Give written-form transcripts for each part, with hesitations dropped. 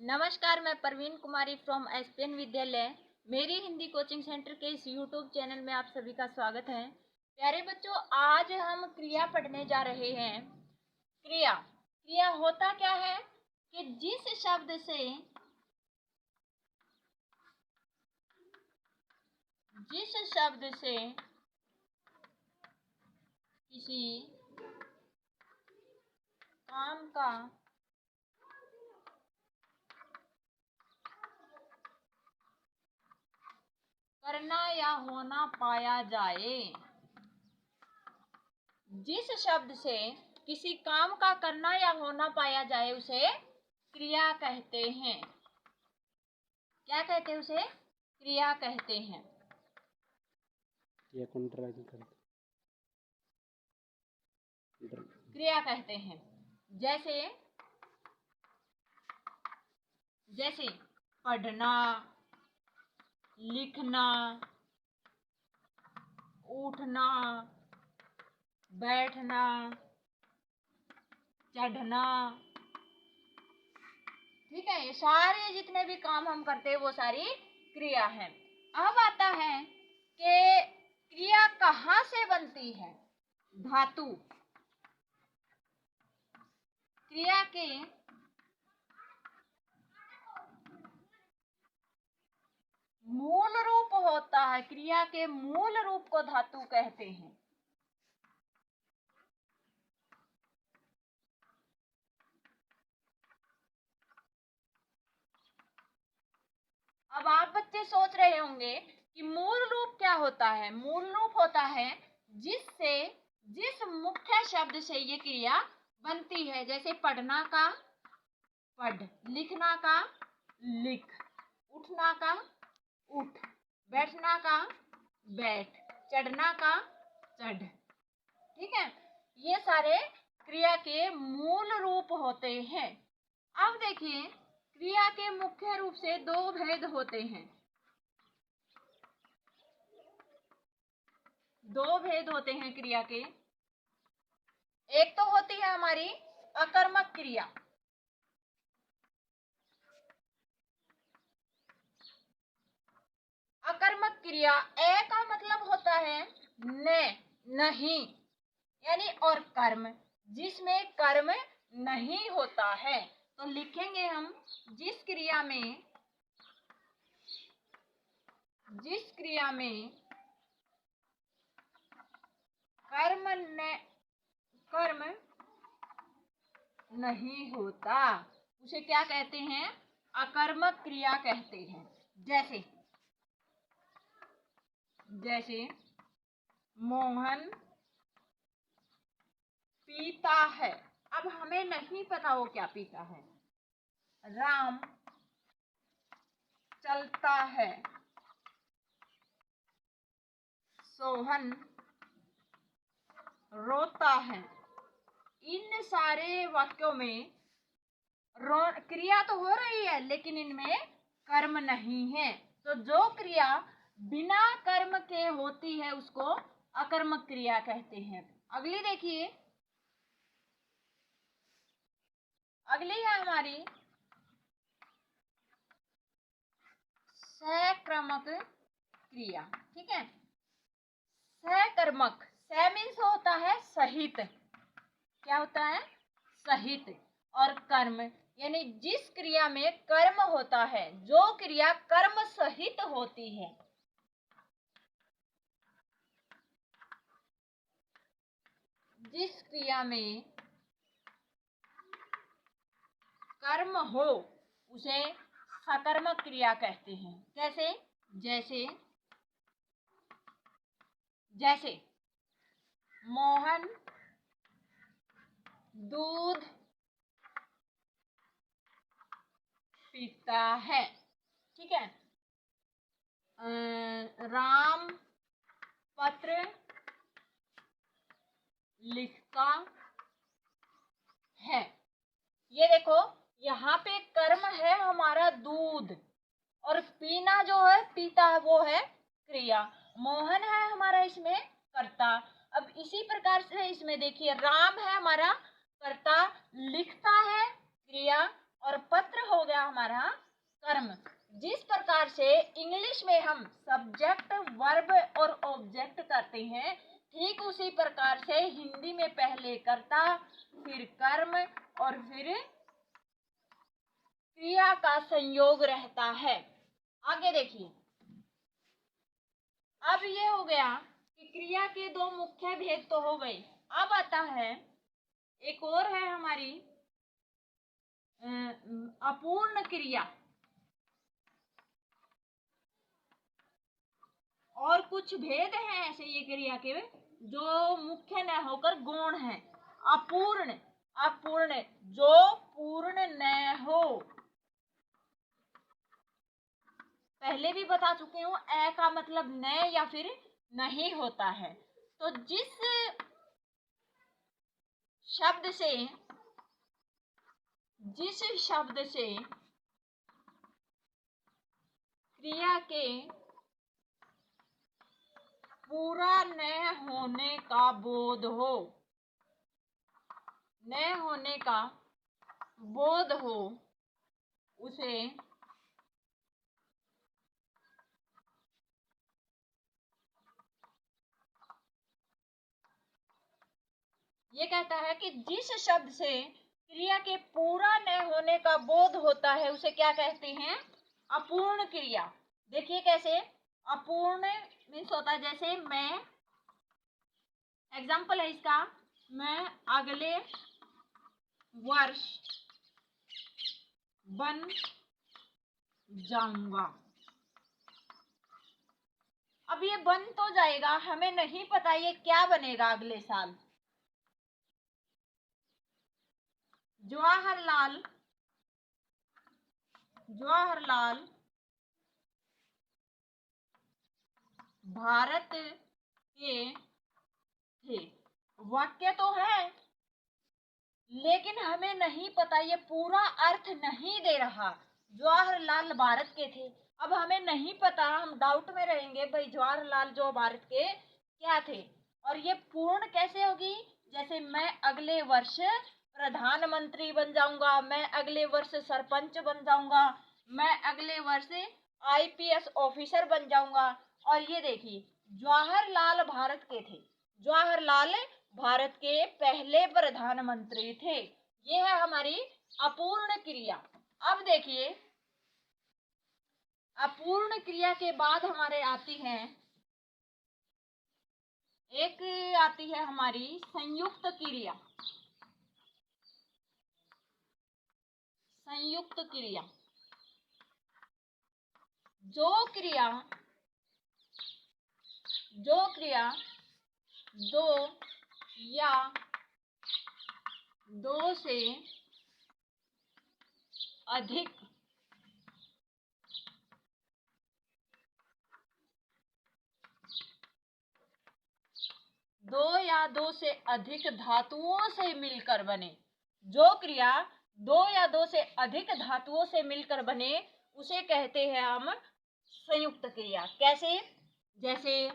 नमस्कार, मैं प्रवीण कुमारी from ESPN विद्यालय। मेरी हिंदी कोचिंग सेंटर के इस यूट्यूब चैनल में आप सभी का स्वागत है। प्यारे बच्चों, आज हम क्रिया पढ़ने जा रहे हैं। क्रिया क्रिया होता क्या है कि जिस शब्द से किसी काम का करना या होना पाया जाए, जिस शब्द से किसी काम का करना या होना पाया जाए उसे क्रिया कहते हैं। क्या कहते हैं? उसे क्रिया कहते हैं। क्रिया कहते हैं। जैसे पढ़ना, लिखना, उठना, बैठना, चढ़ना। ठीक है, ये सारे जितने भी काम हम करते हैं वो सारी क्रिया है। अब आता है कि क्रिया कहाँ से बनती है। धातु। क्रिया के मूल रूप होता है, क्रिया के मूल रूप को धातु कहते हैं। अब आप बच्चे सोच रहे होंगे कि मूल रूप क्या होता है। मूल रूप होता है जिस मुख्य शब्द से ये क्रिया बनती है। जैसे पढ़ना का पढ़, लिखना का लिख, उठना का उठ, बैठना का बैठ, चढ़ना का चढ़। ठीक है, ये सारे क्रिया के मूल रूप होते हैं। अब देखिए, क्रिया के मुख्य रूप से दो भेद होते हैं। दो भेद होते हैं क्रिया के। एक तो होती है हमारी अकर्मक क्रिया। अकर्मक क्रिया, ए का मतलब होता है न, नहीं, यानी और कर्म, जिसमें कर्म नहीं होता है। तो लिखेंगे हम जिस क्रिया में कर्म नहीं होता उसे क्या कहते हैं? अकर्मक क्रिया कहते हैं। जैसे मोहन पीता है। अब हमें नहीं पता वो क्या पीता है। राम चलता है। सोहन रोता है। इन सारे वाक्यों में क्रिया तो हो रही है, लेकिन इनमें कर्म नहीं है। तो जो क्रिया बिना कर्म के होती है उसको अकर्मक क्रिया कहते हैं। अगली देखिए, अगली है हमारी सकर्मक क्रिया। ठीक है, सकर्मक, स मीन्स होता है सहित। क्या होता है? सहित। और कर्म, यानी जिस क्रिया में कर्म होता है, जो क्रिया कर्म सहित होती है। जिस क्रिया में कर्म हो उसे सकर्मक क्रिया कहते हैं। कैसे? जैसे मोहन दूध पीता है। ठीक है, राम पत्र लिखता है। ये देखो, यहाँ पे कर्म है हमारा दूध, और पीना जो है, पीता है, वो है क्रिया। मोहन है हमारा इसमें कर्ता। अब इसी प्रकार से इसमें देखिए, राम है हमारा कर्ता, लिखता है क्रिया, और पत्र हो गया हमारा कर्म। जिस प्रकार से इंग्लिश में हम सब्जेक्ट, वर्ब और ऑब्जेक्ट करते हैं, ठीक उसी प्रकार से हिंदी में पहले कर्ता, फिर कर्म और फिर क्रिया का संयोग रहता है। आगे देखिए, अब ये हो गया कि क्रिया के दो मुख्य भेद तो हो गए। अब आता है एक और है हमारी अपूर्ण क्रिया, और कुछ भेद हैं ऐसे ये क्रिया के जो मुख्य न होकर गौण है। अपूर्ण, अपूर्ण जो पूर्ण न हो, पहले भी बता चुकी हूं, ए का मतलब न या फिर नहीं होता है। तो जिस शब्द से क्रिया के पूरा न होने का बोध हो, न होने का बोध हो, उसे ये कहता है कि जिस शब्द से क्रिया के पूरा न होने का बोध होता है उसे क्या कहते हैं? अपूर्ण क्रिया। देखिए कैसे अपूर्ण मीन्स होता है, जैसे मैं, एग्जाम्पल है इसका, मैं अगले वर्ष बन जाऊंगा। अब ये बन तो जाएगा, हमें नहीं पता ये क्या बनेगा अगले साल। जवाहरलाल भारत के थे, वाक्य तो है लेकिन हमें नहीं पता, ये पूरा अर्थ नहीं दे रहा। जवाहरलाल भारत के थे, अब हमें नहीं पता, हम डाउट में रहेंगे भाई जवाहरलाल जो भारत के क्या थे, और ये पूर्ण कैसे होगी? जैसे मैं अगले वर्ष प्रधानमंत्री बन जाऊंगा, मैं अगले वर्ष सरपंच बन जाऊंगा, मैं अगले वर्ष आईपीएस ऑफिसर बन जाऊंगा। और ये देखिए जवाहरलाल भारत के थे, जवाहरलाल भारत के पहले प्रधानमंत्री थे। ये है हमारी अपूर्ण क्रिया। अब देखिए अपूर्ण क्रिया के बाद हमारे आती है एक, आती है हमारी संयुक्त क्रिया। संयुक्त क्रिया जो क्रिया दो या दो से अधिक धातुओं से मिलकर बने। जो क्रिया दो या दो से अधिक धातुओं से मिलकर बने उसे कहते हैं हम संयुक्त क्रिया। कैसे? जैसे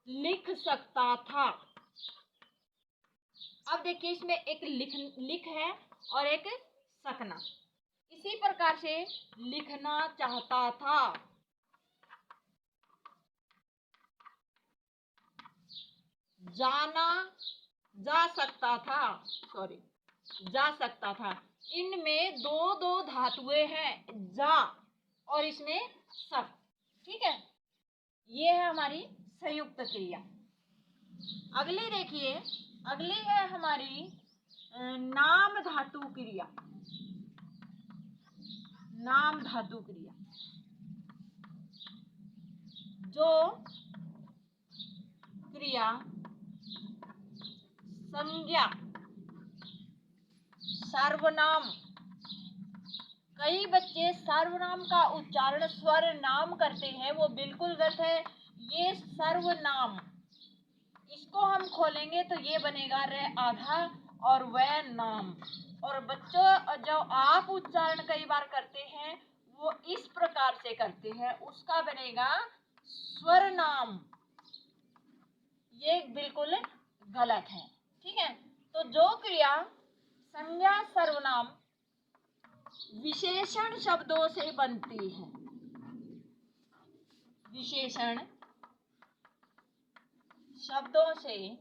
लिख सकता था। अब देखिए इसमें एक लिख है और एक सकना। इसी प्रकार से लिखना चाहता था, जा सकता था। इनमें दो दो धातुएं हैं, जा और इसमें सक। ठीक है, ये है हमारी संयुक्त क्रिया। अगली देखिए, अगली है हमारी नाम धातु क्रिया। नाम धातु क्रिया जो क्रिया संज्ञा, सर्वनाम, कई बच्चे सर्वनाम का उच्चारण स्वर नाम करते हैं, वो बिल्कुल गलत है। ये सर्वनाम, इसको हम खोलेंगे तो ये बनेगा रे आधा और वह नाम। और बच्चों जो आप उच्चारण कई बार करते हैं वो इस प्रकार से करते हैं, उसका बनेगा स्वर नाम। ये बिल्कुल गलत है। ठीक है, तो जो क्रिया संज्ञा, सर्वनाम विशेषण शब्दों से बनती है। विशेषण शब्दों से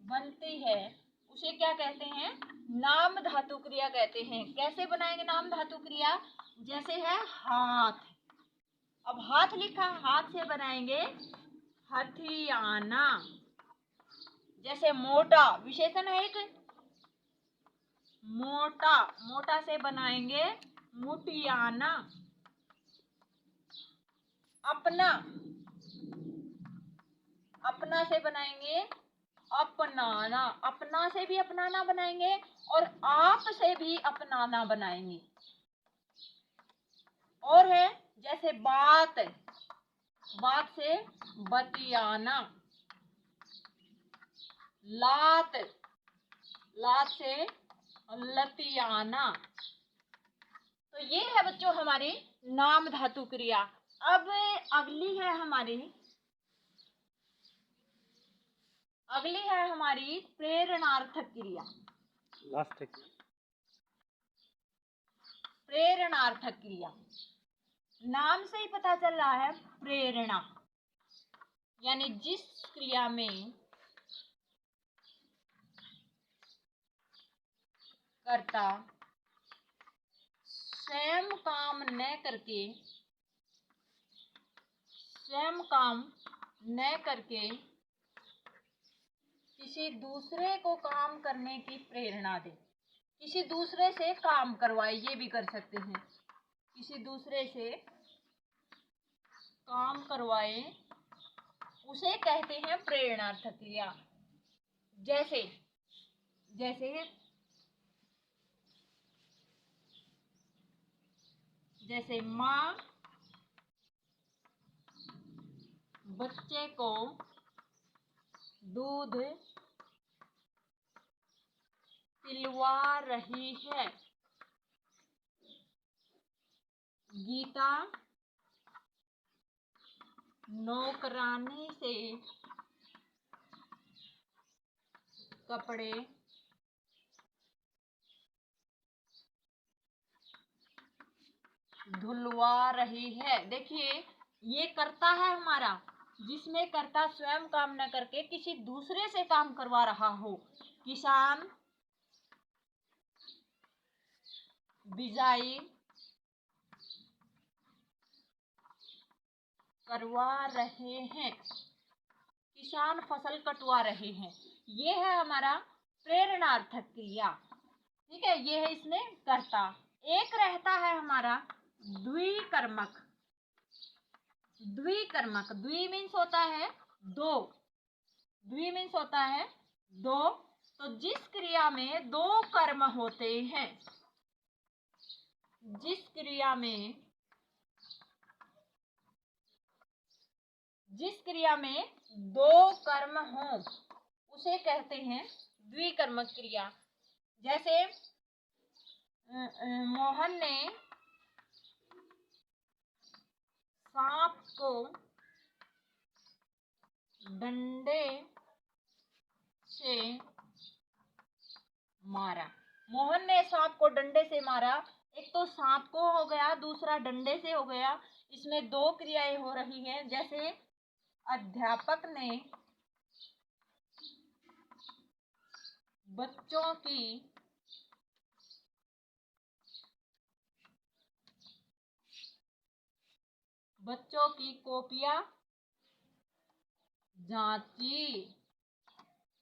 बनती है, उसे क्या कहते हैं? नाम धातु क्रिया कहते हैं। कैसे बनाएंगे नाम धातु क्रिया? जैसे है हाथ, अब हाथ लिखा, हाथ से बनाएंगे हथियाना। जैसे मोटा, विशेषण है एक, मोटा, मोटा से बनाएंगे मुटियाना। अपना, अपना से बनाएंगे अपनाना। अपना से भी अपनाना बनाएंगे और आप से भी अपनाना बनाएंगे। और है जैसे बात, बात से बतियाना। लात, लात से लतियाना। तो ये है बच्चों हमारी नाम धातु क्रिया। अब अगली है हमारी प्रेरणार्थक क्रिया। लास्ट है प्रेरणार्थक क्रिया। नाम से ही पता चल रहा है प्रेरणा, यानी जिस क्रिया में कर्ता स्वयं काम न करके किसी दूसरे को काम करने की प्रेरणा दे। किसी दूसरे से काम करवाए, ये भी कर सकते हैं। किसी दूसरे से काम करवाए, उसे कहते हैं प्रेरणार्थक क्रिया। जैसे जैसे माँ बच्चे को दूध पिलवा रही है। गीता नौकरानी से कपड़े धुलवा रही है। देखिए ये कर्ता है हमारा, जिसमें कर्ता स्वयं काम न करके किसी दूसरे से काम करवा रहा हो। किसान बिजाई करवा रहे हैं। किसान फसल कटवा रहे हैं। ये है हमारा प्रेरणार्थक क्रिया। ठीक है, ये है इसमें कर्ता। एक रहता है हमारा द्विकर्मक। द्विकर्मक, द्वि मीन्स होता है दो, द्वि मीन्स होता है दो। तो जिस क्रिया में दो कर्म होते हैं, जिस क्रिया में दो कर्म हो, उसे कहते हैं द्विकर्मक क्रिया। जैसे मोहन ने सांप को डंडे से मारा। मोहन ने सांप को डंडे से मारा। एक तो सांप को हो गया, दूसरा डंडे से हो गया। इसमें दो क्रियाएं हो रही हैं। जैसे अध्यापक ने बच्चों की कॉपियां जांची।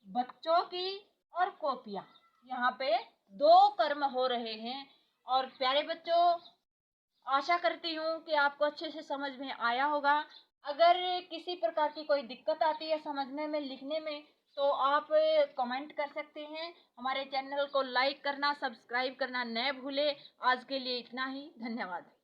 बच्चों की और कॉपियां, यहाँ पे दो कर्म हो रहे हैं। और प्यारे बच्चों, आशा करती हूँ कि आपको अच्छे से समझ में आया होगा। अगर किसी प्रकार की कोई दिक्कत आती है समझने में, लिखने में, तो आप कमेंट कर सकते हैं। हमारे चैनल को लाइक करना, सब्सक्राइब करना न भूलें। आज के लिए इतना ही, धन्यवाद।